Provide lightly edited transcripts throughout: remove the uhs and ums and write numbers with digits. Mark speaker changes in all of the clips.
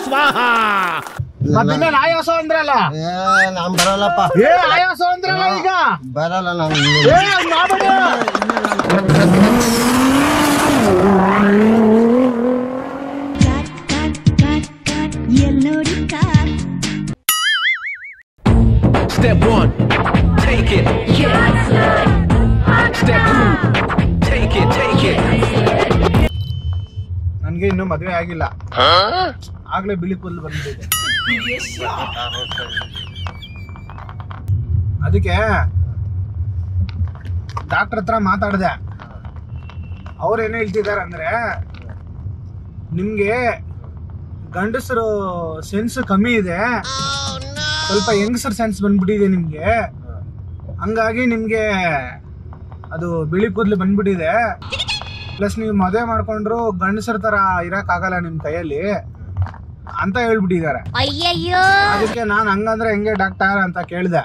Speaker 1: ಸ್ವಾಹಾ.
Speaker 2: ಮತ್ತೆ ಆಯಾಸ ಅಂದ್ರಲ್ಲ,
Speaker 3: ನಾನ್ ಬರಲ್ಲಪ್ಪ.
Speaker 2: ಆಯಾಸ ಅಂದ್ರಲ್ಲ, ಈಗ
Speaker 3: ಬರಲ್ಲ ನಾನು.
Speaker 4: Step 1, take it. Step 2, take it.
Speaker 2: ನನ್ಗೆ ಇನ್ನು ಮದ್ವೆ ಆಗಿಲ್ಲ, ಆಗ್ಲೇ ಬಿಳಿ ಕೂದಲು ಬಂದಿದೆ. ಅದಕ್ಕೆ ಡಾಕ್ಟರ್ ಹತ್ರ ಮಾತಾಡಿದೆ. ಅವ್ರು ಏನ್ ಹೇಳ್ತಿದಾರೆ ಅಂದ್ರೆ, ನಿಮ್ಗೆ ಗಂಡಸರು ಸೆನ್ಸ್ ಕಮ್ಮಿ ಇದೆ, ಸ್ವಲ್ಪ ಹೆಂಗಸರ್ ಸೆನ್ಸ್ ಬಂದ್ಬಿಟ್ಟಿದೆ ನಿಮ್ಗೆ, ಹಂಗಾಗಿ ನಿಮ್ಗೆ ಅದು ಬಿಳಿ ಕೂದಲು ಬಂದ್ಬಿಟ್ಟಿದೆ. ಪ್ಲಸ್ ನೀವು ಮದುವೆ ಮಾಡ್ಕೊಂಡ್ರು ಗಂಡಸರ ತರ ಇರಕ್ ಆಗಲ್ಲ ನಿಮ್ ಕೈಯಲ್ಲಿ ಅಂತ ಹೇಳ್ಬಿಟ್ಟಿದ್ದಾರೆ. ಅದಕ್ಕೆ ನಾನ್ ಹಂಗಂದ್ರೆ ಹೆಂಗೆ ಡಾಕ್ಟರ್ ಅಂತ ಕೇಳ್ದೆ.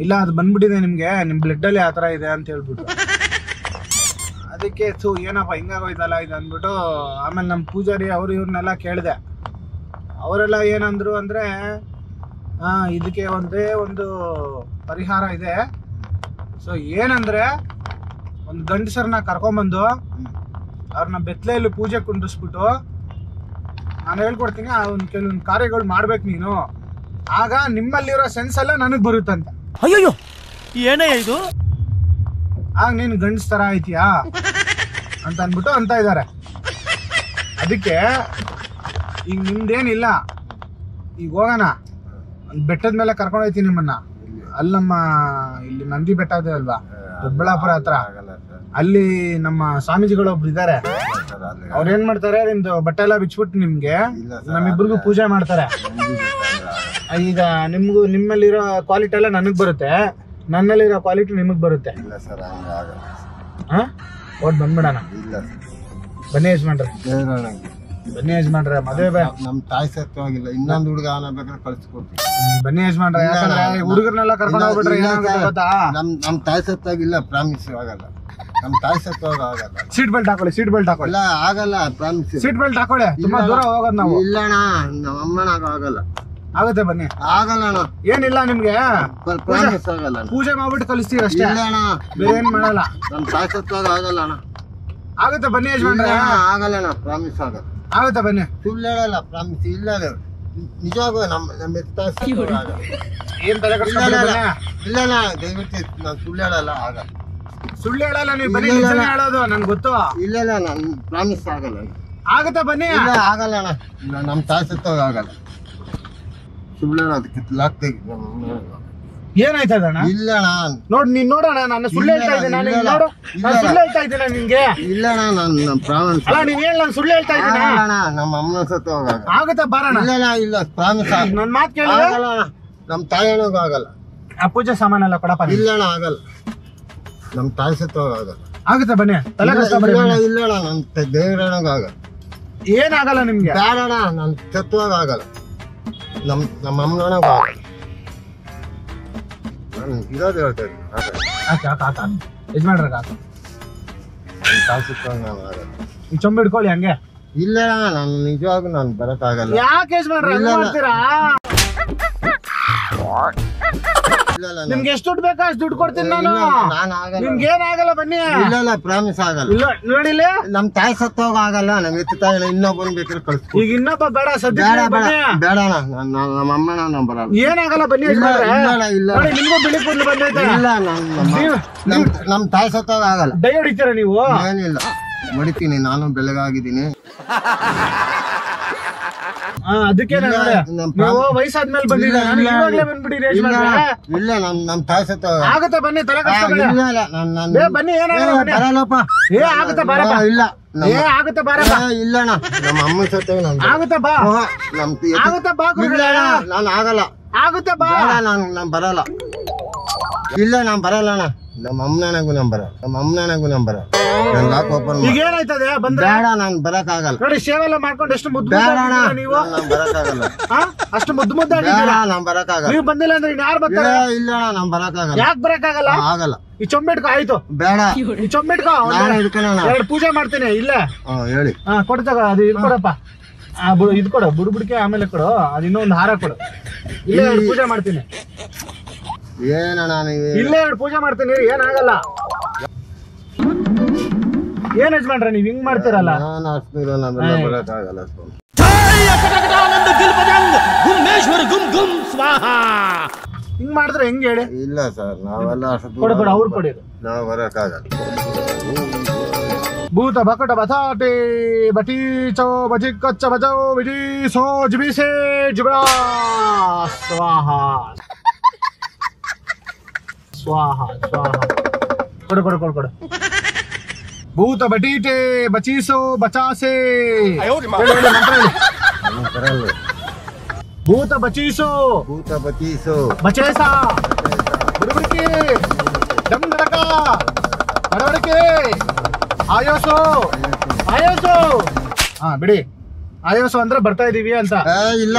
Speaker 2: ಇಲ್ಲ ಅದು ಬಂದ್ಬಿಟ್ಟಿದೆ ನಿಮ್ಗೆ, ನಿಮ್ ಬ್ಲಡ್ ಅಲ್ಲಿ ಆತರ ಇದೆ ಅಂತ ಹೇಳ್ಬಿಟ್ಟು. ಅದಕ್ಕೆ ಏನಪ್ಪ ಹಿಂಗಾಗೋಯ್ತಲ್ಲ ಇದು ಅಂದ್ಬಿಟ್ಟು ಆಮೇಲೆ ನಮ್ ಪೂಜಾರಿ ಅವ್ರು ಇವ್ರನ್ನೆಲ್ಲ ಕೇಳ್ದೆ. ಅವರೆಲ್ಲ ಏನಂದ್ರು ಅಂದ್ರೆ, ಇದಕ್ಕೆ ಒಂದೇ ಒಂದು ಪರಿಹಾರ ಇದೆ. ಸೊ ಏನಂದ್ರೆ, ಒಂದು ಗಂಡಸರನ್ನ ಕರ್ಕೊಂಬಂದು ಅವ್ರನ್ನ ಬೆತ್ತಲೆಯಲ್ಲಿ ಪೂಜೆ ಕುಂಡಿಸ್ಬಿಟ್ಟು ನಾನು ಹೇಳ್ಕೊಡ್ತೀನಿ, ಒಂದು ಕೆಲವೊಂದು ಕಾರ್ಯಗಳು ಮಾಡ್ಬೇಕು ನೀನು, ಆಗ ನಿಮ್ಮಲ್ಲಿರೋ ಸೆನ್ಸ್ ಎಲ್ಲ ನನಗ್ ಬರುತ್ತಂತ.
Speaker 1: ಅಯ್ಯೋ ಏನೇ ಇದು,
Speaker 2: ಆಗ ನೀನು ಗಂಡಸ್ ತರ ಆಯ್ತೀಯಾ ಅಂತ ಅಂದ್ಬಿಟ್ಟು ಅಂತ ಇದ್ದಾರೆ. ಅದಕ್ಕೆ ಈಗ ನಿಮ್ದೇನಿಲ್ಲ, ಈಗ ಹೋಗೋಣ, ಒಂದು ಬೆಟ್ಟದ ಮೇಲೆ ಕರ್ಕೊಂಡು ಹೋಯ್ತೀನಿ ನಿಮ್ಮನ್ನ. ಅಲ್ಲಮ್ಮ ಇಲ್ಲಿ ನಂದಿ ಬೆಟ್ಟ ಇದೆ ಅಲ್ವಾ, ದೊಡ್ಡಬಳ್ಳಾಪುರ ಹತ್ರ, ಅಲ್ಲಿ ನಮ್ಮ ಸ್ವಾಮೀಜಿಗಳು ಒಬ್ರು ಇದ್ದಾರೆ. ಅವ್ರು ಏನ್ ಮಾಡ್ತಾರೆ, ನಿಮ್ದು ಬಟ್ಟೆ ಎಲ್ಲ ಬಿಚ್ಬಿಟ್ಟು ನಿಮ್ಗೆ ನಮ್ಮಿಬ್ರಿಗೂ ಪೂಜೆ ಮಾಡ್ತಾರೆ. ಈಗ ನಿಮ್ಮಲ್ಲಿರೋ ಕ್ವಾಲಿಟಿ ಎಲ್ಲ ನನಗ್ ಬರುತ್ತೆ, ನನ್ನಲ್ಲಿರೋ ಕ್ವಾಲಿಟಿ ನಿಮಗ್ ಬರುತ್ತೆ. ಓಟ್ ಬಂದ್ಬಿಡೋಣ. ಬನ್ನಿ ಯಜಮಾನ್ರೆ, ಬನ್ನಿ ಯಜಮಾನ್ರೆ, ಮದುವೆ
Speaker 3: ನಮ್ ತಾಯಿ ಸತ್ವಾಗಿಲ್ಲ, ಇನ್ನೊಂದು ಹುಡುಗ ಬೇಕಾದ್ರೆ ಕಳ್ಸಿಕೊಡ್ತೀನಿ.
Speaker 2: ಬನ್ನಿ ಯಜಮಾನ್ರೆ, ಯಾಕಂದ್ರೆ ಹುಡುಗರ್ನೆಲ್ಲ ಕರ್ಕೊಂಡು ಹೋಗ್ಬಿಟ್ರೆ ಏನಾಗುತ್ತೆ ಗೊತ್ತಾ?
Speaker 3: ನಮ್ ತಾಯಿ ಸತ್ವಾಗಿಲ್ಲ, ಪ್ರಾಮಿಸ್ ಆಗಲ್ಲ. ನಮ್ ತಾಯಿ ಸತ್ವಾಗ ಆಗಲ್ಲ.
Speaker 2: ಸೀಟ್ ಬೆಲ್ಟ್ ಹಾಕೊಳ್ಳಿ, ಸೀಟ್ ಬೆಲ್ಟ್ ಹಾಕೊಳ್ಳಿ.
Speaker 3: ಇಲ್ಲ ಆಗಲ್ಲ, ಪ್ರಾಮಿಸ್.
Speaker 2: ಸೀಟ್ ಬೆಲ್ಟ್ ಹಾಕೊಳ್ಳಿ, ತುಂಬಾ ದೂರ ಹೋಗೋದು ನಾವು.
Speaker 3: ಇಲ್ಲಣ್ಣ, ನಮ್ಮ ಅಮ್ಮನಾಗ ಆಗಲ್ಲ.
Speaker 2: ಆಗುತ್ತೆ ಬನ್ನಿ.
Speaker 3: ಆಗಲ್ಲ ಅಣ್ಣ,
Speaker 2: ಏನಿಲ್ಲ ನಿಮ್ಗೆ,
Speaker 3: ಪ್ರಾಮಿಸ್ ಆಗಲ್ಲ.
Speaker 2: ಪೂಜೆ ಮಾಡ್ಬಿಟ್ಟು ಕಲಿಸ್ತೀರ ಅಷ್ಟೇ,
Speaker 3: ಇಲ್ಲ ಅಣ್ಣ,
Speaker 2: ಬೇರೆ ಏನ್ ಮಾಡಲ್ಲ.
Speaker 3: ನಮ್ ತಾಯಿ ಸತ್ವಾಗ ಆಗಲ್ಲ ಅಣ್ಣ.
Speaker 2: ಆಗುತ್ತೆ ಬನ್ನಿ ಯಜಮಾನ್ರೆ.
Speaker 3: ಆಗಲ್ಲ ಅಣ್ಣ, ಪ್ರಾಮಿಸ್ ಆಗಲ್ಲ.
Speaker 2: ಆಗುತ್ತೆ ಬನ್ನಿ.
Speaker 3: ಸುಳ್ಳು ಹೇಳಲ್ಲ, ಪ್ರಾಮಿಸ್. ಇಲ್ಲ ನಿಜವಾಗೂ ನಮ್ಮ
Speaker 2: ಏನ್ ತಲೆ ಕೆಡಿಸ್ಕೊಬೇಡಿ.
Speaker 3: ಇಲ್ಲ ದಯವಿಟ್ಟು ನಾನು ಸುಳ್ಳು ಹೇಳಲ್ಲ, ಆಗಲ್ಲ.
Speaker 2: ಸುಳ್ಳು ಹೇಳಲ್ಲ ನೀವು, ಬನ್ನಿ, ನಿಜನೇ ಹೇಳೋದು ನನ್ಗೆ ಗೊತ್ತು.
Speaker 3: ಇಲ್ಲ ನಾನು ಪ್ರಾಮಿಸ್ ಆಗಲ್ಲ.
Speaker 2: ಆಗುತ್ತೆ ಬನ್ನಿ.
Speaker 3: ಇಲ್ಲ ಆಗಲ್ಲ ಅಣ್ಣ, ನಮ್ಮ ತಾಯಿ ಸತ್ತೋಗ ಆಗಲ್ಲ. ಸುಳ್ಳು ಹೇಳೋದಕ್ಕೆ ಲಾಕ್ತೆ.
Speaker 2: ಏನಾಯ್ತದ ಅಣ್ಣ?
Speaker 3: ಇಲ್ಲ ಅಣ್ಣ,
Speaker 2: ನೋಡ್ ನೀನ್ ನೋಡೋಣ, ನಾನು ಸುಳ್ಳು ಹೇಳ್ತಾ ಇದ್ದೀನಿ. ನಾನು ಸುಳ್ಳು ಹೇಳ್ತಾ ಇದ್ದೀನಿ ನಿನ್ಗೆ.
Speaker 3: ಇಲ್ಲ ಅಣ್ಣ, ನಾನು ಪ್ರಾಮಿಸ್.
Speaker 2: ಅಲ್ಲ ನೀನ್ ಹೇಳ, ನಾನು ಸುಳ್ಳು ಹೇಳ್ತಾ ಇದ್ದೀನಿ.
Speaker 3: ನಮ್ಮ ಅಮ್ಮನ ಸತ್ತೋಗ
Speaker 2: ಆಗುತ್ತೆ ಬಾರಣ.
Speaker 3: ಇಲ್ಲ ಪ್ರಾಮಿಸ್.
Speaker 2: ನನ್ ಮಾತು ಕೇಳಿ.
Speaker 3: ನಮ್ಮ ತಾಯಿ ಹೇಳೋಗ ಆಗಲ್ಲ.
Speaker 2: ಆ ಪೂಜೆ ಸಾಮಾನೆಲ್ಲ ಕೊಡಪ್ಪ.
Speaker 3: ಇಲ್ಲ ಅಣ್ಣ, ಆಗಲ್ಲ. ನಮ್ಮ ತಾಯಿ ಸತ್ತೋಗ ಆಗಲ್ಲ.
Speaker 2: ಆಗುತ್ತೆ ಬನ್ನಿ, ತಲೆ ಕೆಡಿಸ್ಕೊಬೇಡಿ.
Speaker 3: ಇಲ್ಲ ಅಣ್ಣ, ನನ್ನ ದೇವ್ರಣ್ಣಗ ಆಗಲ್ಲ.
Speaker 2: ಏನಾಗಲ್ಲ ನಿಮ್ಗೆ.
Speaker 3: ಬೇಡ ಅಣ್ಣ, ನನ್ನ ಸತ್ತುವಾಗ ಆಗಲ್ಲ. ನಮ್ಮ ಅಮ್ಮನೊಳಗ ಆಗಲ್ಲ. ಇರೋದು ಹೇಳ್ತಾ ಇದ್ದೀನಿ.
Speaker 2: ಯಜಮಾನ್ರಾಗ
Speaker 3: ತಾಯಿ ಸತ್ತುವಾಗ ನಾನು ಆಗಲ್ಲ.
Speaker 2: ಈ ಚೊಂಬ ಹಿಡ್ಕೊಳ್ಳಿ ಹಂಗೆ.
Speaker 3: ಇಲ್ಲ ಅಣ್ಣ, ನಾನು ನಿಜವಾಗೂ ನಾನು ಬರಕ್ಕಾಗಲ್ಲ.
Speaker 2: ಯಾಕೆ ಯಜಮಾನ್ರ ಮಾಡ್ತೀರಾ? ನಿಮ್ಗೆ ಎಷ್ಟು ದುಡ್ಡು ಬೇಕಾ ಅಷ್ಟು ದುಡ್ಡು ಕೊಡ್ತೀನಿ ನಾನು. ನಿಮ್ಗೆ ಏನಾಗಲ್ಲ ಬನ್ನಿ.
Speaker 3: ಇಲ್ಲ ಪ್ರಾಮಿಸ್ ಆಗಲ್ಲ.
Speaker 2: ಇಲ್ಲ ನೋಡಿಲ್ಲ,
Speaker 3: ನಮ್ ತಾಯಿ ಸತ್ತೋಗ ಆಗಲ್ಲ. ನಮ್ ಎತ್ತ ತಾಯಿ ಇನ್ನೊಬ್ಬನ ಬೇಕಾದ್ರೆ ಕಳ್ಸಿ.
Speaker 2: ಈಗ ಇನ್ನೊಬ್ಬ ಬೇಡ, ಸದ್ಯ
Speaker 3: ಬೇಡ ನಮ್ಮ ಅಮ್ಮನ ನಾನು ಬರಲ್ಲ.
Speaker 2: ಏನಾಗಲ್ಲ ಬನ್ನಿ. ನೋಡಿ ನಿಮ್ಗೂ ಬಿಳಿ ಕೂದಲು ಬಂದೈತೆ.
Speaker 3: ಇಲ್ಲ ನಮ್ ತಾಯಿ ಸತ್ತೋಗ ಆಗಲ್ಲ.
Speaker 2: ಡೈ ಹೊಡಿತೀರಾ ನೀವು?
Speaker 3: ಏನಿಲ್ಲ, ಹೊಡಿತೀನಿ, ನಾನು ಬೆಳಗಾಗಿದ್ದೀನಿ.
Speaker 2: ಅದಕ್ಕೆ ನೀವು ವಯಸ್ಸಾದ್ಮೇಲೆ ಬಂದಿದ್ದೀರಾ, ಇವಾಗಲೇ ಬಂದ್ಬಿಟ್ಟಿರಿ.
Speaker 3: ಇಲ್ಲ ನಮ್ ತಾಯಿ ಸತ್ತೋಗ
Speaker 2: ಆಗುತ್ತೆ ಬನ್ನಿ, ತಲೆ ಕೆಡಿಸ್ಕೊಬೇಡಿ. ಬನ್ನಿ,
Speaker 3: ಬರಲ್ಲಪ್ಪ.
Speaker 2: ಆಗುತ್ತೆ ಬಾರಪ್ಪ.
Speaker 3: ಇಲ್ಲ
Speaker 2: ಆಗುತ್ತೆ ಬಾರಪ್ಪ.
Speaker 3: ಇಲ್ಲಣ್ಣ, ನಮ್ಮ ಅಮ್ಮ ಸತ್ತೋಗ
Speaker 2: ಆಗುತ್ತೆ ಬಾ. ಆಗುತ್ತೆ ಬಾ.
Speaker 3: ನಾನು ಆಗಲ್ಲ.
Speaker 2: ಆಗುತ್ತೆ ಬಾ.
Speaker 3: ನಾನು ಬರಲ್ಲ. ಇಲ್ಲ ನಾನು ಬರಲ್ಲ ಅಣ್ಣ. ನಮ್ಮ ಅಮ್ಮನಾಗೂ ನಂಬರ, ನಮ್ಮ ಅಮ್ಮನಾಗೂ ನಂಬರ.
Speaker 2: ಈಗ ಏನಾಯ್ತದೆ ಬಂದ್ರೆ?
Speaker 3: ಬೇಡ, ನಾನು ಬರಕ್ ಆಗಲ್ಲ.
Speaker 2: ನೋಡಿ, ಸೇವೆಲ್ಲ ಮಾಡ್ಕೊಂಡು ಎಷ್ಟು ಮುದ್ದು ನೀವು.
Speaker 3: ಬರಕ್ ಆಗಲ್ಲ.
Speaker 2: ಅಷ್ಟು ಮುದ್ದು
Speaker 3: ನಾನ್ ಬರಕ್ ಆಗಲ್ಲ.
Speaker 2: ನೀವು ಬಂದಿಲ್ಲ ಅಂದ್ರೆ ಯಾರು ಬರ್ತಾರೆ?
Speaker 3: ಇಲ್ಲ ನಾನ್ ಬರಕ್ ಆಗಲ್ಲ.
Speaker 2: ಯಾಕೆ ಬರಕ್ ಆಗಲ್ಲ?
Speaker 3: ಆಗಲ್ಲ.
Speaker 2: ಈ ಚೊಂಬಿಟ್ಕೊ ಆಯ್ತು.
Speaker 3: ಬೇಡ,
Speaker 2: ಈ ಚೊಂಬಿಟ್ಕೊ. ಎರಡು ಪೂಜೆ ಮಾಡ್ತೀನಿ. ಇಲ್ಲ
Speaker 3: ಹೇಳಿ.
Speaker 2: ಕೊಡ್ತಾಗ ಅದು ಇಟ್ಕೊಡಪ್ಪ. ಇದು ಕೊಡು ಬುಡ್ಬುಡ್ಕೆ ಆಮೇಲೆ ಕೊಡು ಅದು ಇನ್ನೊಂದು ಹಾರ ಕೊಡು ಇಲ್ಲೇ ಎರಡು ಪೂಜೆ ಮಾಡ್ತೀನಿ
Speaker 3: ಏನಣ್ಣ ನೀವು
Speaker 2: ಇಲ್ಲೇ ಎರಡು ಪೂಜೆ ಮಾಡ್ತೀನಿ ಏನಾಗಲ್ಲ ಏನ್ ಯಜಮಾನ್ರ ನೀವ್ ಹಿಂಗ್ ಮಾಡ್ತೀರಲ್ಲ
Speaker 3: ನಾನು ಅಷ್ಟು ನಮ್ಮೆಲ್ಲ ಬರೋಕ್ಕಾಗಲ್ಲ ಸ್ವಾಮಿ
Speaker 2: ಹಿಂಗ್ ಮಾಡಿದ್ರೆ ಹೆಂಗ್ ಹೇಳಿ
Speaker 3: ಇಲ್ಲ ಸರ್ ನಾವೆಲ್ಲ ಅಷ್ಟು
Speaker 2: ಕೊಡು ಕೊಡು ಅವ್ರು ಕೊಡಿ
Speaker 3: ನಾವು ಬರೋಕ್ಕಾಗಲ್ಲ
Speaker 2: ಭೂತ ಬಕಟ ಬತಾಟೆ ಬಟಿ ಚೋ ಬಜಿ ಕಚ್ಚ ಬಜೋ ಬಿಜಿ ಸೋ ಜಿಬಿಸೆ ಜಿಬಾ ಸ್ವಾಹ ಸ್ವಾಹ ಸ್ವಾಹ ಕೊಡು ಕೊಡು ಕೊಡು ಕೊಡು ಭೂತ ಬಟೀಟೆ ಬಚೀಸೋ ಬಚಾಸೆ
Speaker 3: ನಮ್ಗೆ ಬರಲ್ಲ
Speaker 2: ಭೂತ ಬಚೀಸೋ
Speaker 3: ಭೂತ ಬತೀಸು
Speaker 2: ಬಚೇಸ ಬುಡುಬುಡಿಕೆ ಡಮ್ ನಡಕ ಬಡಬಡಿಕೆ ಆಯೋಸು ಆಯೋಸು ಹಾ ಬಿಡಿ ಆಯೋಸು ಅಂದ್ರೆ ಬರ್ತಾ ಇದೀವಿ ಅಂತ
Speaker 3: ಇಲ್ಲ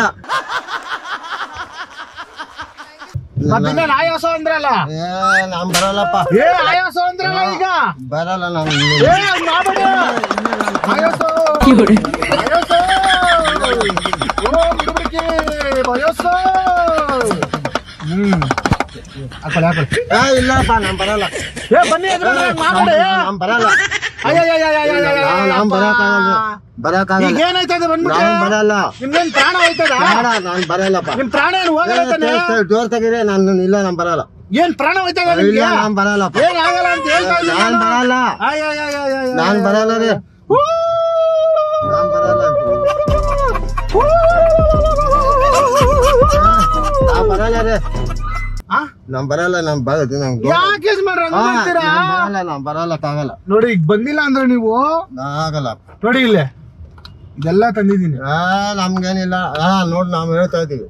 Speaker 2: ಮತ್ತಿನ್ನೇನ್ ಆಯೋಸು ಅಂದ್ರಲ್ಲ
Speaker 3: ನಾನ್ ಬರಲ್ಲಪ್ಪ
Speaker 2: ಆಯೋಸು ಅಂದ್ರಲ್ಲ ಈಗ
Speaker 3: ಬರಲ್ಲ ನಾನು
Speaker 2: ಹಂಗ್ ಮಾಡ್ಬೇಡಿ ಆಯೋಸು ಆಯೋಸು ಓ ಬುಡುಬುಡಿಕೆ ಆಯೋಸು ಹಾಕೊಳ್ಳಿ ಹಾಕೊಳ್ಳಿ
Speaker 3: ಇಲ್ಲಪ್ಪ ನಾನ್ ಬರಲ್ಲ
Speaker 2: ಬನ್ನಿ ಮಾಡ್ಬೇಡಿ
Speaker 3: ನಾನ್ ಬರಲ್ಲ ಬರಕ್ಕಾಗಲ್ಲ
Speaker 2: ಈಗ ಏನಾಯ್ತದ ಬಂದ್ಬಿಟ್ಟು
Speaker 3: ನಾನ್ ಬರಲ್ಲ
Speaker 2: ನಿಮ್ಗೇನ್ ಪ್ರಾಣ ಆಯ್ತದ
Speaker 3: ನಾನ್ ಬರಲ್ಲಪ್ಪ
Speaker 2: ನಿಮ್ ಪ್ರಾಣ ಏನ್ ಹೋಗಲ್ಲ
Speaker 3: ಡೋರ್ ತೆಗೀರಿ ನಾನು ಇಲ್ಲ ನಾನ್ ಬರಲ್ಲ
Speaker 2: ಏನ್ ಪ್ರಾಣ ಹೋಯ್ತದ
Speaker 3: ಇಲ್ಲ
Speaker 2: ನಿಮ್ಗೆ
Speaker 3: ನಾನ್ ಬರಲ್ಲಪ್ಪ
Speaker 2: ಏನ್ ಆಗಲ್ಲ ಅಂತ ಹೇಳ್ತಾ ಇದ್ದೀನಿ
Speaker 3: ನಾನ್ ಬರಲ್ಲ ನಾನ್ ಬರಲ್ಲ ರೀ ನಾನ್ ಬರಲ್ಲ ನಾನ್ ಬರಲ್ಲ ರೀ ನಾನ್ ಬರಲ್ಲ
Speaker 2: ಯಾಕೆ ಯಜಮಾನ್ರೆ ಹಂಗ್ ಮಾಡ್ತೀರಾ?
Speaker 3: ನಾನ್ ಬರಲ್ಲಕ್ಕಾಗಲ್ಲ
Speaker 2: ನೋಡಿ ಈಗ ಬಂದಿಲ್ಲ ಅಂದ್ರೆ ನೀವು
Speaker 3: ಆಗಲ್ಲ
Speaker 2: ನೋಡಿ ಇಲ್ಲೇ ಇದೆಲ್ಲ ತಂದಿದ್ದೀನಿ
Speaker 3: ನಮ್ಗೇನಿಲ್ಲ ನೋಡ್ ನಾವ್ ಹೇಳ್ತಾ ಇದೀವಿ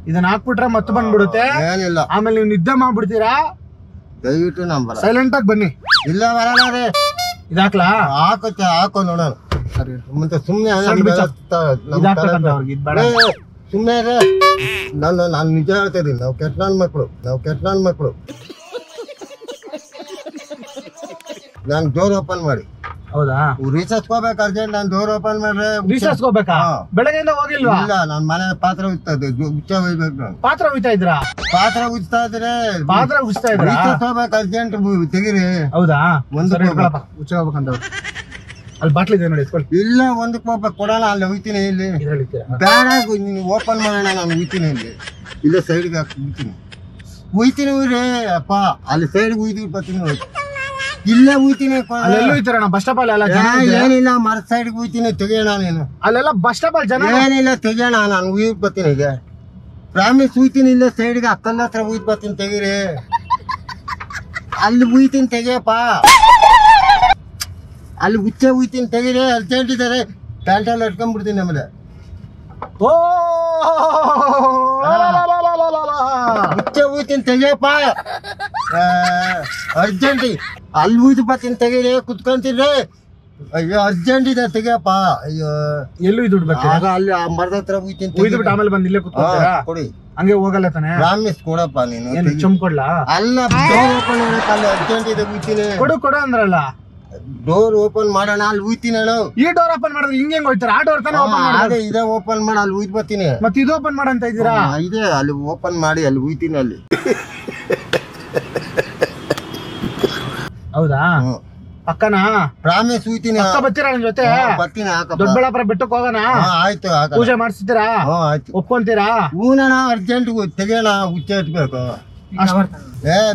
Speaker 2: ಇದನ್ನ ಹಾಕ್ಬಿಟ್ರೆ ಮತ್ತೆ ಬಂದ್ಬಿಡುತ್ತೆ
Speaker 3: ಏನಿಲ್ಲ
Speaker 2: ಆಮೇಲೆ ನೀವು ನಿದ್ದೆ ಮಾಡ್ಬಿಡ್ತೀರಾ
Speaker 3: ದಯವಿಟ್ಟು ನಾನ್ ಬರಲ್ಲ
Speaker 2: ಸೈಲೆಂಟ್ ಆಗಿ ಬನ್ನಿ
Speaker 3: ಇಲ್ಲ ಬರಲ್ಲ ರೀ
Speaker 2: ಇದಾಕ್ಲಾ
Speaker 3: ಹಾಕೋ ನೋಡೋಣ
Speaker 2: ಸರಿ
Speaker 3: ಮತ್ತೆ ಸುಮ್ನೆ
Speaker 2: ಇದಾಕ್ಬೇಕಂತ ಅವ್ರಿಗೆ ಇದ್ ಬೇಡ
Speaker 3: ಸುಮ್ನೆ ನಾನು ನಿಜ ಹೇಳ್ತಾ ಇದೀನಿ ನಾವು ಕೆಟ್ಟ ನನ್ ಮಕ್ಳು ನಾನ್ ಡೋರ್ ಓಪನ್ ಮಾಡಿ
Speaker 2: ಹೌದಾ
Speaker 3: ರೀಚಾರ್ಜ್ ಹೋಗ್ಬೇಕು ಅರ್ಜೆಂಟ್ ನಾನು ಡೋರ್ ಓಪನ್ ಮಾಡ್ರೆ
Speaker 2: ರೀಚಾರ್ಜ್ ಹೋಗ್ಬೇಕಾ ಬೆಳಗ್ಗೆಯಿಂದ ಹೋಗಿಲ್ವಾ
Speaker 3: ಇಲ್ಲ ನಾನ್ ಮನೆ ಪಾತ್ರ ಉಜ್ತದೆ ಉಚ್ಚ ಒಯ್ಬೇಕು ನಾನು
Speaker 2: ಪಾತ್ರ ಉಯ್ತಾ ಇದ್ರಾ
Speaker 3: ಪಾತ್ರ ಉಜ್ತಾ ಇದ್ರೆ
Speaker 2: ಪಾತ್ರ ಉಜ್ತಾ ಇದ್ರಾ
Speaker 3: ರೀಚಾರ್ಜ್ ಹೋಗ್ಬೇಕು ಅರ್ಜೆಂಟ್ ತೆಗೀರಿ
Speaker 2: ಹೌದಾ
Speaker 3: ಒಂದು
Speaker 2: ಸರಿ ಇಟ್ಕೊಳಪ್ಪ ಉಚ್ಚ ಹೋಗ್ಬೇಕಂತ ಅಲ್ಲಿ ಬಾಟ್ಲಿ ಇದೆ ನೋಡಿ ಎತ್ಕೊಳ್ಳಿ
Speaker 3: ಇಲ್ಲ ಒಂದಕ್ಕೆ ಹೋಗ್ಬೇಕು ಕೊಡೋಣ ಅಲ್ಲಿ ಹೋಗ್ತೀನಿ ಇಲ್ಲಿ
Speaker 2: ಇದ್ರಲ್ಲಿ
Speaker 3: ಬೇಡ ನೀನು ಓಪನ್ ಮಾಡೋಣ ನಾನು ಉಯ್ತೀನಿ ಇಲ್ಲಿ ಇಲ್ಲ ಸೈಡ್ಗೆ ಹಾಕಿ ಉಯ್ತೀನಿ ಉಯ್ರಿ ಅಪ್ಪ ಅಲ್ಲಿ ಸೈಡ್ಗೆ ಉಯ್ದು ಬರ್ತೀನಿ ಇಲ್ಲೇ ಉಯ್ತೀನಿ
Speaker 2: ಅಲ್ಲೆಲ್ಲೂ ಇರ್ತಾರಣ್ಣ ಬಸ್ ಸ್ಟಾಪ್ ಅಲ್ಲ
Speaker 3: ಏನಿಲ್ಲ ಮರದ ಸೈಡ್ಗೆ ಉಯ್ತೀನಿ ತೆಗಿಯೋಣ ನೀನು
Speaker 2: ಅಲ್ಲೆಲ್ಲ ಬಸ್ ಸ್ಟಾಪ್ ಅಲ್ಲಿ ಜನ
Speaker 3: ಏನಿಲ್ಲ ತೆಗಿಯೋಣ ನಾನು ಉಯ್ದು ಬರ್ತೀನಿ ಈಗ ಪ್ರಾಮಿಸ್ ಉಯ್ತೀನಿ ಇಲ್ಲೇ ಸೈಡ್ಗೆ ಅಕ್ಕಲ್ಲ ಹತ್ರ ಉಯ್ದು ಬರ್ತೀನಿ ತೆಗೀರಿ ಅಲ್ಲಿ ಉಯ್ತೀನಿ ತೆಗಿಯಪ್ಪ ಅಲ್ಲಿ ಉಚ್ಚೆ ಉಯ್ತೀನಿ ತೆಗೀರಿ ಅರ್ಜೆಂಟ್ ಇದ್ದಾರೆ ಪ್ಯಾಂಟಲ್ಲಿ ಇಟ್ಕೊಂಡ್ಬಿಡ್ತೀನಿ ಆಮೇಲೆ
Speaker 2: ಓ
Speaker 3: ಉಚ್ಚೆ ಉಯ್ತೀನಿ ತೆಗಿಯಪ್ಪ ಅರ್ಜೆಂಟ್ ಅಲ್ಲಿ ಉಯ್ದು ಬರ್ತೀನಿ ತೆಗೀರಿ ಕುತ್ಕೊಂತೀರಿ ಅಯ್ಯೋ ಅರ್ಜೆಂಟ್ ಇದೆ ತೆಗಿಯಪ್ಪ ಅಯ್ಯೋ
Speaker 2: ಎಲ್ಲೂ ಇದು ಬಿಡ್ಬೇಕು
Speaker 3: ಆಗ ಅಲ್ಲಿ ಆ ಮರದ ಹತ್ರ ಉಯ್ತೀನಿ
Speaker 2: ಉಯ್ದು ಆಮೇಲೆ ಬಂದು ಇಲ್ಲೇ ಕುತ್ಕೊಳ್ತೀರಾ
Speaker 3: ಕೊಡಿ
Speaker 2: ಹಂಗೆ ಹೋಗಲ್ಲ ತಾನೆ
Speaker 3: ಪ್ರಾಮಿಸ್ ಕೊಡಪ್ಪ ನೀನು
Speaker 2: ಏನ್ ಚುಮ್ ಕೊಡ್ಲಾ
Speaker 3: ಅಲ್ಲ ಡೋರ್ ಓಪನ್ ಮಾಡಕ್ಕೆ ಅಲ್ಲಿ ಅರ್ಜೆಂಟ್ ಇದೆ ಉಯ್ತೀನಿ
Speaker 2: ಕೊಡು ಕೊಡು ಅಂದ್ರಲ್ಲ
Speaker 3: ಡೋರ್ ಓಪನ್ ಮಾಡೋಣ ಅಲ್ಲಿ ಉಯ್ತೀನಿ ನಾನು
Speaker 2: ಈ ಡೋರ್ ಓಪನ್ ಮಾಡಿದ್ರೆ ಹಿಂಗೆ ಹೋಯ್ತಾರ ಆ ಡೋರ್ ತಾನೇ ಓಪನ್ ಮಾಡಿ
Speaker 3: ಅದೇ ಇದೇ ಓಪನ್ ಮಾಡಿ ಅಲ್ಲಿ ಉಯ್ದು ಬರ್ತೀನಿ
Speaker 2: ಮತ್ತೆ ಇದು ಓಪನ್ ಮಾಡಂತ ಇದ್ದೀರಾ
Speaker 3: ಇದೆ ಅಲ್ಲಿ ಓಪನ್ ಮಾಡಿ ಅಲ್ಲಿ ಉಯ್ತೀನಿ ಅಲ್ಲಿ
Speaker 2: ಹೌದಾ ಪಕ್ಕನಾ
Speaker 3: ಪ್ರಾಮಿಸ್ ಉಯ್ತೀನಿ
Speaker 2: ಪಕ್ಕ ಬರ್ತೀರಾ ನನ್ ಜೊತೆ
Speaker 3: ಬರ್ತೀನಿ ಹಾಕಪ್ಪ
Speaker 2: ದೊಡ್ಡಬಳ್ಳಾಪುರ ಬೆಟ್ಟಕ್ಕೆ ಹೋಗೋಣ
Speaker 3: ಆಯ್ತು
Speaker 2: ಪೂಜೆ ಮಾಡಿಸ್ತೀರಾ
Speaker 3: ಆಯ್ತು
Speaker 2: ಒಪ್ಕೊಂತೀರಾ
Speaker 3: ಹೂನಣ್ಣ ಅರ್ಜೆಂಟ್ ತೆಗಿಯೋಣ ಉಚ್ಚ ಇಟ್ಬೇಕು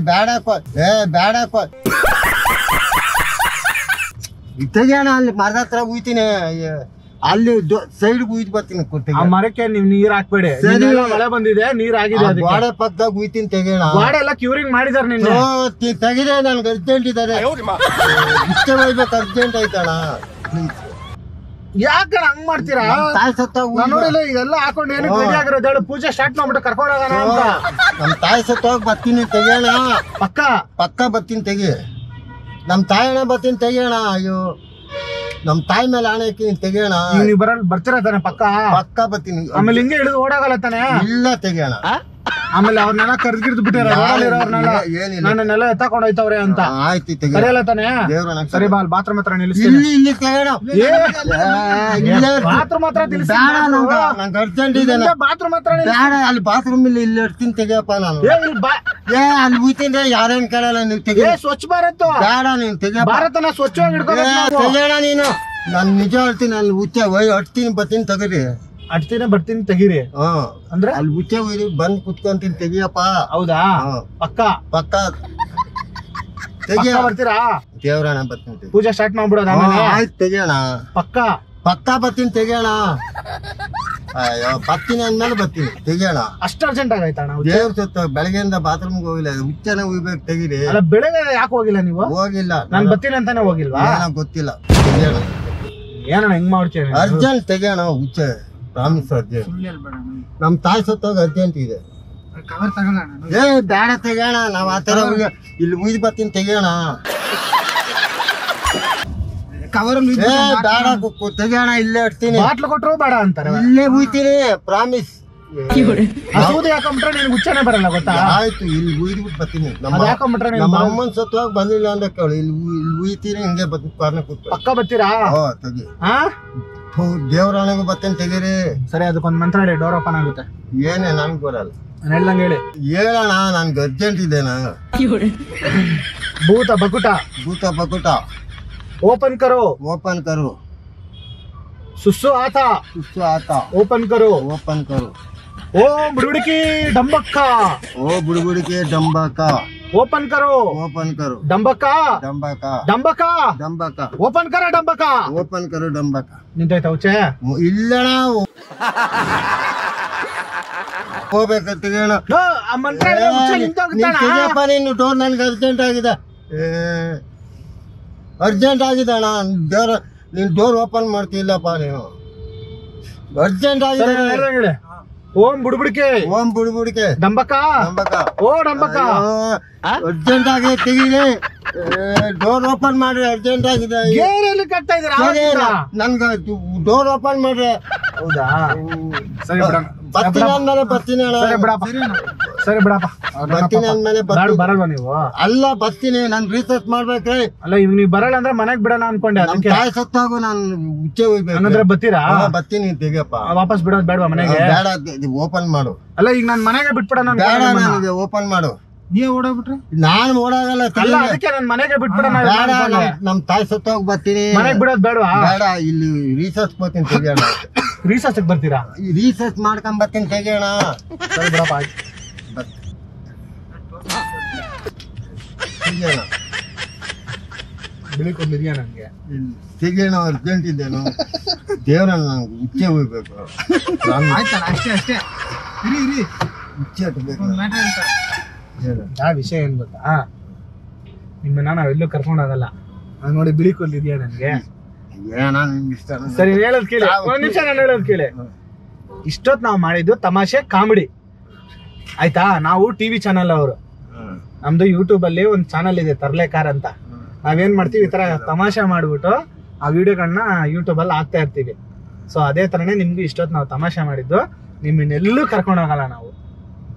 Speaker 3: ಬೇಡ ತೆಗಿಯೋಣ ಅಲ್ಲಿ ಮರದ ಹತ್ರ ಉಯ್ತೀನಿ ಅಲ್ಲಿ ಸೈಡ್ ಉಯ್ದು ಬರ್ತೀನಿ
Speaker 2: ಆ ಮರಕ್ಕೆ ನೀವ್ ನೀರ್ ಹಾಕ್ಬೇಡಿ ಮಳೆ ಬಂದಿದೆ ನೀರ್ ಆಗಿದೆ ಅದಕ್ಕೆ
Speaker 3: ಗೋಡೆ ಪಕ್ಕದಾಗ ಉಯ್ತೀನಿ ತೆಗಿಯೋಣ
Speaker 2: ಗೋಡೆ ಎಲ್ಲ ಕ್ಯೂರಿಂಗ್ ಮಾಡಿದಾರೆ ನಿನ್ನೆ
Speaker 3: ತೆಗಿದೆ ನನ್ಗೆ ಅರ್ಜೆಂಟ್ ಇದ್ದಾರೆ ಇಷ್ಟ ಹೋಗ್ಬೇಕು ಅರ್ಜೆಂಟ್ ಐತಣ್ಣ
Speaker 2: ಯಾಕೆ ಹಂಗ್ ಮಾಡ್ತೀರಾ
Speaker 3: ತಾಯಿ ಸತ್ತ
Speaker 2: ನೋಡಿಲ್ಲ ಇದೆಲ್ಲ ಹಾಕೊಂಡು ಏನಕ್ಕೆ ರೆಡಿ ಆಗಿರೋದು ಹೇಳು ಪೂಜೆ ಸ್ಟಾರ್ಟ್ ಮಾಡ್ಬಿಟ್ಟು ಕರ್ಕೊಂಡು ಹೋಗೋಣ ಅಂತ
Speaker 3: ನಮ್ ತಾಯಿ ಸತ್ತ ಹೋಗಿ ಬರ್ತೀನಿ ತೆಗಿಯೋಣ ಪಕ್ಕ ಬರ್ತೀನಿ ತೆಗಿ ನಮ್ ತಾಯಿನ ಬರ್ತೀನಿ ತೆಗಿಯೋಣ ಅಯ್ಯೋ ನಮ್ ತಾಯಿ ಮೇಲೆ ಆಣೆ ಹಾಕಿ ತೆಗಿಯೋಣ
Speaker 2: ನೀವು ಬರ್ತೀರಾ ತಾನೆ ಪಕ್ಕ
Speaker 3: ಬರ್ತೀನಿ
Speaker 2: ಆಮೇಲೆ ಹಿಂಗೆ ಹಿಡಿದು ಓಡಾಗಲ್ಲ ತಾನೆ
Speaker 3: ಇಲ್ಲ ತೆಗಿಯೋಣ
Speaker 2: ಆಮೇಲೆ ಅವ್ರನ್ನೆಲ್ಲ ಕರ್ಗಿರ್ದು ಬಿಟ್ಟಿರ
Speaker 3: ಏನಿಲ್ಲ
Speaker 2: ನನ್ನೆಲ್ಲ ಎತ್ತಕೊಂಡ್ ಹೋಯ್ತವ್ರೆ ಅಂತ
Speaker 3: ಆಯ್ತು ತೆಗಿ
Speaker 2: ಸರಿಯಲ್ಲ ತಾನೇ
Speaker 3: ದೇವ್ರ
Speaker 2: ಸರಿ ಬಾ ಬಾತ್ರೂಮ್ ಹತ್ರ ನಿಲ್ಲಿಸ್ತೀನಿ
Speaker 3: ಇಲ್ಲಿ ತೆಗೋಣ
Speaker 2: ಬಾತ್ರೂಮ್ ಹತ್ರ
Speaker 3: ನಂಗೆ ಅರ್ಜೆಂಟ್ ಇದೆ
Speaker 2: ಬಾತ್ರೂಮ್ ಹತ್ರ
Speaker 3: ಬೇಡ ಅಲ್ಲಿ ಬಾತ್ರೂಮ್ ಇಲ್ಲಿ ಇರ್ತೀನಿ ತೆಗಿಯಪ್ಪ ನಾನು ಅಲ್ಲಿ ಉಯ್ತೀನಿ ಯಾರೇನ್ ಕೇಳಲ್ಲ ನೀವು ತೆಗಿ
Speaker 2: ಸ್ವಚ್ಛ ಭಾರತ್
Speaker 3: ಬೇಡ ನೀನ್ ತೆಗಿಯಪ್ಪ
Speaker 2: ಭಾರತನ ಸ್ವಚ್ಛವಾಗಿ
Speaker 3: ತೆಗಿಯೋಣ ನೀನು ನಾನು ನಿಜ ಹೇಳ್ತೀನಿ ಅಲ್ಲಿ ಉಚ್ಚ ಅಡ್ತೀನಿ ಬರ್ತೀನಿ ತೆಗೀರಿ
Speaker 2: ಅಡ್ತೀನಿ ಬರ್ತೀನಿ ತೆಗೀರಿ ಅಂದ್ರೆ
Speaker 3: ಅಲ್ಲಿ ಉಚ್ಚ ಒಯ್ದು ಬಂದ್ ಕುತ್ಕೊಂತೀನಿ ತೆಗಿಯಪ್ಪ
Speaker 2: ಹೌದಾ ಪಕ್ಕ
Speaker 3: ಪಕ್ಕ ತೆಗಿಯ
Speaker 2: ಬರ್ತೀರಾ
Speaker 3: ದೇವ್ರಣ ಬರ್ತೀನಿ
Speaker 2: ಪೂಜೆ ಸ್ಟಾರ್ಟ್ ಮಾಡ್ಬಿಡೋದ
Speaker 3: ಆಯ್ತು ತೆಗಿಯೋಣ
Speaker 2: ಪಕ್ಕ
Speaker 3: ಪಕ್ಕ ಬರ್ತೀನಿ ತೆಗಿಯೋಣ ಅಯ್ಯೋ ಬರ್ತೀನಿ ಅಂದ್ಮೇಲೆ ಬರ್ತೀನಿ ತೆಗಿಯೋಣ
Speaker 2: ಅಷ್ಟು ಅರ್ಜೆಂಟ್ ಆಗೈತಣ್ಣ
Speaker 3: ದೇವ್ರ ಸತ್ತ ಬೆಳಗ್ಗೆಯಿಂದ ಬಾತ್ರೂಮ್ಗೆ ಹೋಗಿಲ್ಲ ಹುಚ್ಚನ ಉಯ್ಬೇಕು ತೆಗೀರಿ
Speaker 2: ಅಲ್ಲ ಬೆಳಗ್ಗೆ ಯಾಕೆ ಹೋಗಿಲ್ಲ ನೀವು
Speaker 3: ಹೋಗಿಲ್ಲ
Speaker 2: ನಾನು ಬರ್ತೀನಿ ಅಂತಾನೆ ಹೋಗಿಲ್ವಾ
Speaker 3: ಗೊತ್ತಿಲ್ಲ ತೆಗಿಯೋಣ
Speaker 2: ಏನಣ್ಣ ಹೆಂಗ್ ಮಾಡ್ತೀನಿ
Speaker 3: ಅರ್ಜೆಂಟ್ ತೆಗಿಯೋಣ ಹುಚ್ಚ ಪ್ರಾಮಿಸ್ ಅರ್ಜೆಂಟ್ ನಮ್ ತಾಯಿ ಸತ್ತೋಗ ಅರ್ಜೆಂಟ್ ಇದೆ ಏ ಬೇಡ ತೆಗಿಯೋಣ ನಾವ್ ಆತರ ಇಲ್ಲಿ ಉಯ್ದು ಬರ್ತೀನಿ ತೆಗಿಯೋಣ ಏ ಬೇಡ ತೆಗಿಯೋಣ ಇಲ್ಲೇ ಇಡ್ತೀನಿ
Speaker 2: ಬಾಟ್ಲು ಕೊಟ್ರು ಬೇಡ ಅಂತಾರೆ
Speaker 3: ಇಲ್ಲೇ ಉಯ್ತೀನಿ ಪ್ರಾಮಿಸ್
Speaker 2: ಹೌದು ಯಾಕಂಬಿಟ್ರೆ ನಿನ್ಗೆ ಹುಚ್ಚನೆ ಬರಲ್ಲ ಗೊತ್ತಾ
Speaker 3: ಆಯ್ತು ಇಲ್ಲಿ ಉಯ್ದ್ಬಿಟ್ಟು ಬರ್ತೀನಿ
Speaker 2: ಯಾಕಂಬಿಟ್ರೆ
Speaker 3: ನಮ್ಮ ಅಮ್ಮನ್ ಸತ್ವಾಗ ಬಂದಿಲ್ಲ ಅಂದ್ರೆ ಕೇಳಿ ಇಲ್ಲಿ ಉಯ್ತೀನಿ ಹಿಂಗೆ ಬರ್ತೀನಿ ಕಾರ್ನ ಕೂತ್
Speaker 2: ಪಕ್ಕ ಬರ್ತೀರಾ
Speaker 3: ತೆಗಿ
Speaker 2: ಹಾ
Speaker 3: ದೇವ್ರನಿಗೂ ಬರ್ತೀನಿ ತೆಗೀರಿ
Speaker 2: ಸರಿ ಅದಕ್ಕೊಂದ್ ಮಂತ್ರ ಹೇಳಿ ಡೋರ್ ಓಪನ್ ಆಗುತ್ತೆ
Speaker 3: ಏನೇ ನನ್ಗೆ ಬರಲ್ಲ
Speaker 2: ಹೇಳ್ದಂಗೆ ಹೇಳಿ
Speaker 3: ಹೇಳೋಣ ನನ್ಗೆ ಅರ್ಜೆಂಟ್ ಇದೆನಾ
Speaker 2: ಭೂತ ಬಕುಟ
Speaker 3: ಭೂತ ಬಕುಟ
Speaker 2: ಓಪನ್ ಕರೋ
Speaker 3: ಓಪನ್ ಕರು
Speaker 2: ಸುಸ್ಸು ಆತ
Speaker 3: ಸುಸ್ಸು ಆತ
Speaker 2: ಓಪನ್ ಕರೋ
Speaker 3: ಓಪನ್ ಕರು
Speaker 2: ಓಂ ಬುಡುಡಿಕಿ ಡಂಬಕ್ಕ
Speaker 3: ಓ ಬುಡುಬುಡಿಕೆ ಡಂಬಕ
Speaker 2: ಓಪನ್ ಕರೋ
Speaker 3: ಓಪನ್ ಕರು
Speaker 2: ಡಂಬಕ್ಕ
Speaker 3: ಡಂಬಕ
Speaker 2: ಡಂಬಕ್ಕ
Speaker 3: ಡಂಬಕ
Speaker 2: ಓಪನ್ ಕರ ಡಂಬಕ್ಕ
Speaker 3: ಓಪನ್ ಕರು ಡಂಬಕ
Speaker 2: ನಿಂತೈತ ಹುಚ್ಚೆ
Speaker 3: ಇಲ್ಲಣ ಹೋಗ್ಬೇಕು ತೆಗಿಯೋಣ
Speaker 2: ಆ ಮಂತ್ರ ಹೇಳಿದ್ರೆ ಹುಚ್ಚೆ ನಿಂತೋಗ್ತಾನ.
Speaker 3: ತೆಗಿಯಪ್ಪ ನೀನು ಡೋರ್ ನನ್ಗೆ ಅರ್ಜೆಂಟ್ ಆಗಿದೆ ಅರ್ಜೆಂಟ್ ಆಗಿದೆ ಅಣ್ಣ ದೇವ್ರ ನೀನ್ ಡೋರ್ ಓಪನ್ ಮಾಡ್ತಿಲ್ಲಪ್ಪ ನೀನು ಅರ್ಜೆಂಟ್ ಆಗಿದೆ
Speaker 2: ಸರಿ, ಹೇಳ್ದಂಗೆ ಹೇಳಿ. ಓಂ ಬುಡುಬುಡಿಕೆ
Speaker 3: ಓಂ ಬುಡುಬುಡಿಕೆ
Speaker 2: ಡಂಬಕ್ಕ
Speaker 3: ಡಂಬಕ
Speaker 2: ಓ ಡಂಬಕ್ಕ
Speaker 3: ಅರ್ಜೆಂಟ್ ಆಗಿದೆ ತೆಗೀರಿ ಡೋರ್ ಓಪನ್ ಮಾಡ್ರಿ ಅರ್ಜೆಂಟ್ ಆಗಿದೆ
Speaker 2: ಏನಲ್ಲಿ ಕಟ್ತಾ ಇದ್ದೀರಾ
Speaker 3: ನನ್ಗೆ ಡೋರ್ ಓಪನ್ ಮಾಡ್ರಿ
Speaker 2: ಹೌದಾ ಸರಿ ಬಿಡಣ
Speaker 3: ಬರ್ತೀನಿ ಅಂದ್ಮೇಲೆ ಬರ್ತೀನಿ ಅಣ್ಣ
Speaker 2: ಸರಿ ಬಿಡಪ್ಪ ಸರಿ ಬಿಡಪ್ಪ
Speaker 3: ಬರ್ತೀನಿ ಅಂದ್ಮೇಲೆ
Speaker 2: ಬರಲ್ವಾ ನೀವು
Speaker 3: ಅಲ್ಲ ಬರ್ತೀನಿ ನಾನು ರಿಸರ್ಚ್ ಮಾಡ್ಬೇಕ್ರಿ
Speaker 2: ಅಲ್ಲ ಇವ್ ನೀವ್ ಬರಲ್ಲ ಅಂದ್ರೆ ಮನೆಗ್ ಬಿಡೋಣ ಅನ್ಕೊಂಡೆ
Speaker 3: ನಮ್
Speaker 2: ಅದಕ್ಕೆ
Speaker 3: ತಾಯಿ ಸತ್ತಾಗು ನಾನು ಉಚ್ಚೆ ಹೋಗ್ಬೇಕು
Speaker 2: ಹಂಗಂದ್ರೆ ಬರ್ತೀರಾ
Speaker 3: ಬರ್ತೀನಿ ತೆಗಿಯಪ್ಪ
Speaker 2: ವಾಪಸ್ ಬಿಡೋದ್ ಬೇಡವಾ ಮನೆಗೆ
Speaker 3: ಬೇಡ ಓಪನ್ ಮಾಡು
Speaker 2: ಅಲ್ಲ ಈಗ ನಾನ್ ಮನೆಗೆ ಬಿಟ್ಬಿಡೋಣ
Speaker 3: ಬೇಡ ನನಗೆ ಓಪನ್ ಮಾಡು
Speaker 2: ನೀವ್ ಓಡೋಗ್ಬಿಟ್ರೆ
Speaker 3: ನಾನು ಓಡಾಗಲ್ಲ
Speaker 2: ಅಲ್ಲ ಅದಕ್ಕೆ ನಾನ್ ಮನೆಗೆ ಬಿಟ್ಬಿಡೋಣ
Speaker 3: ಬೇಡ ನಮ್ ತಾಯಿ ಸತ್ತೋಗ್ ಬರ್ತೀನಿ
Speaker 2: ಮನೆಗ್ ಬಿಡೋದ್ ಬೇಡವಾ
Speaker 3: ಬೇಡ ಇಲ್ಲಿ ರಿಸರ್ಚ್ ಬರ್ತೀನಿ ತೆಗಿಯೋಣ
Speaker 2: ರೀಸರ್ಚ್ ಬರ್ತೀರಾ
Speaker 3: ರಿಸರ್ಚ್ ಮಾಡ್ಕೊಂಡ್ ಬರ್ತೀನಿ ತೆಗಿಯೋಣ
Speaker 2: ಸರಿ ಬಿಡಪ್ಪ ಆಯ್ತು
Speaker 3: ತೆಗಿಯೋಣ
Speaker 2: ಬಿಳಿ ಕೊಡ್ಲಿದ್ಯಾ ನನ್ಗೆ
Speaker 3: ತೆಗಿಯೋಣ ಅರ್ಜೆಂಟ್ ಇದ್ದೇನು ದೇವ್ರ ನಂಗೆ ಉಚ್ಚೆ ಹೋಗ್ಬೇಕು
Speaker 2: ಅಷ್ಟೇ
Speaker 3: ಉಚ್ಚೆ ಹಟ್ಬೇಕು
Speaker 2: ಆ ವಿಷಯ ಏನ್ ಗೊತ್ತಾ ನಿಮ್ಮನ್ನ ನಾವೆಲ್ಲೂ ಕರ್ಕೊಂಡ್ ಹೋಗಲ್ಲ ನಾನ್ ನೋಡಿ ಬಿಳಿ ಕೊಡ್ಲಿದ್ಯಾ ನನ್ಗೆ
Speaker 3: ಏನ ನಿಮ್ಗೆ ಇಷ್ಟ
Speaker 2: ಸರಿ ಹೇಳೋದ್ ಕೇಳಿ ಒಂದ್ ನಿಮಿಷ ನಾನು ಹೇಳೋದ್ ಕೇಳಿ ಇಷ್ಟೊತ್ ನಾವ್ ಮಾಡಿದ್ದು ತಮಾಷೆ ಕಾಮಿಡಿ ಆಯ್ತಾ ನಾವು ಟಿವಿ ಚಾನಲ್ ಅವರು ನಮ್ದು ಯೂಟ್ಯೂಬ್ ಅಲ್ಲಿ ಒಂದ್ ಚಾನಲ್ ಇದೆ ತರ್ಲೆಕಾರ್ ಅಂತ ನಾವೇನ್ ಮಾಡ್ತೀವಿ ಈ ತರ ತಮಾಷೆ ಮಾಡ್ಬಿಟ್ಟು ಆ ವಿಡಿಯೋಗಳನ್ನ ಯೂಟ್ಯೂಬ್ ಅಲ್ಲಿ ಹಾಕ್ತಾ ಇರ್ತೀವಿ ಸೊ ಅದೇ ತರನೇ ನಿಮ್ಗೆ ಇಷ್ಟೊತ್ ನಾವು ತಮಾಷೆ ಮಾಡಿದ್ದು ನಿಮ್ಮನ್ನೆಲ್ಲೂ ಕರ್ಕೊಂಡ್ ಹೋಗಲ್ಲ ನಾವು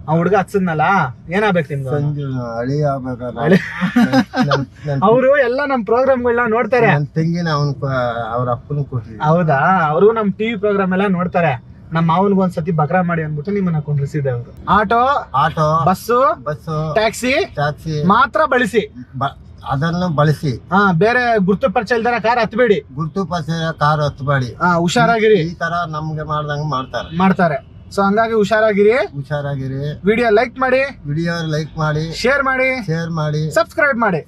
Speaker 2: ಆ ಹುಡ್ಗ ಹಚ್ಚದ್ನಲ್ಲ ಏನಾಗ್ಬೇಕು ನಿಮ್ಗೆ
Speaker 3: ಸಂಜು ಹಳಿ ಆಗ್ಬೇಕಲ್ಲ
Speaker 2: ಅವರು ಎಲ್ಲ ನಮ್ ಪ್ರೋಗ್ರಾಮ್ಗಳನ್ನ ನೋಡ್ತಾರೆ
Speaker 3: ನನ್ ತಂಗಿನ ಅವ್ರ ಅಪ್ಪನ ಕೊಟ್ಟಿದ್ವಿ
Speaker 2: ಹೌದಾ ಅವರು ನಮ್ ಟಿವಿ ಪ್ರೋಗ್ರಾಮ್ ಎಲ್ಲ ನೋಡ್ತಾರೆ ನಮ್ಮ ಮಾವನ್ಗೆ ಒಂದ್ಸತಿ ಬಕ್ರಾ ಮಾಡಿ ಅನ್ಬಿಟ್ಟು ನಿಮ್ಮನ್ನ ಕೊಂಡಿಸಿದೆ ಅವರು ಆಟೋ ಬಸ್ಸು ಟ್ಯಾಕ್ಸಿ ಮಾತ್ರ ಬಳಸಿ
Speaker 3: ಅದನ್ನು ಬಳಸಿ
Speaker 2: ಬೇರೆ ಗುರ್ತು ಪರಿಚಯ ಇಲ್ದಾರ ಕಾರ್ ಹತ್ಬೇಡಿ
Speaker 3: ಗುರ್ತು ಪರಿಚಯ ಕಾರ್ ಹತ್ಬೇಡಿ
Speaker 2: ಹುಷಾರಾಗಿರಿ
Speaker 3: ಈ ತರ ನಮ್ಗೆ ಮಾಡ್ದಂಗ
Speaker 2: ಮಾಡ್ತಾರೆ ಸೊ ಹಂಗಾಗಿ ಹುಷಾರಾಗಿರಿ
Speaker 3: ವಿಡಿಯೋ ಲೈಕ್ ಮಾಡಿ
Speaker 2: ಶೇರ್ ಮಾಡಿ
Speaker 3: ಸಬ್ಸ್ಕ್ರೈಬ್ ಮಾಡಿ